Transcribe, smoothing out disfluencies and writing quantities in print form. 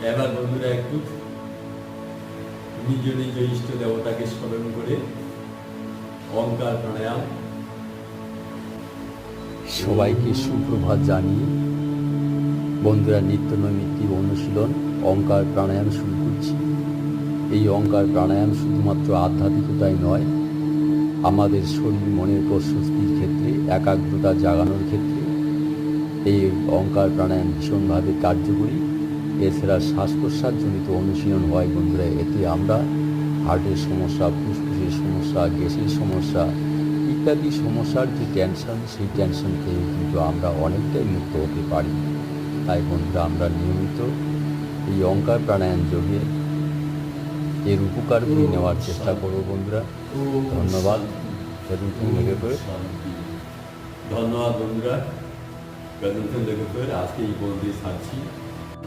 এবার বন্ধুরা একটু নিজ নিজ ইষ্ট দেবতাকে স্মরণ করে ওঙ্কার প্রাণায়াম। সবাইকে সুপ্রভাত জানিয়ে বন্ধুরা নিত্য নৈমিত্তিক অনুশীলন ওঙ্কার প্রাণায়াম শুরু করছি। এই ওঙ্কার প্রাণায়াম শুধুমাত্র আধ্যাত্মিকতাই নয়, আমাদের শরীর মনের প্রশস্তির ক্ষেত্রে, একাগ্রতা জাগানোর ক্ষেত্রে এই ওঙ্কার প্রাণায়াম ভীষণভাবে কার্যকরী। এছাড়া শ্বাস প্রশ্বাসজনিত অনুশীলন হয় বন্ধুরা। এতে আমরা হার্টের সমস্যা, ফুসফুসের সমস্যা, গ্যাসের সমস্যা ইত্যাদি সমস্যার যে টেনশন, সেই টেনশন থেকে কিন্তু আমরা অনেকটাই মুক্ত হতে পারি। তাই বন্ধুরা আমরা নিয়মিত এই ওঙ্কার প্রাণায়াম যোগে এর উপকারগুলি নেওয়ার চেষ্টা করব বন্ধুরা। ধন্যবাদ। এতক্ষণ লেগে পড়ে ধন্যবাদ বন্ধুরা, বেদনক্ষণ লেগে পড়ে আজকে এই বলতে ছাড়ছি।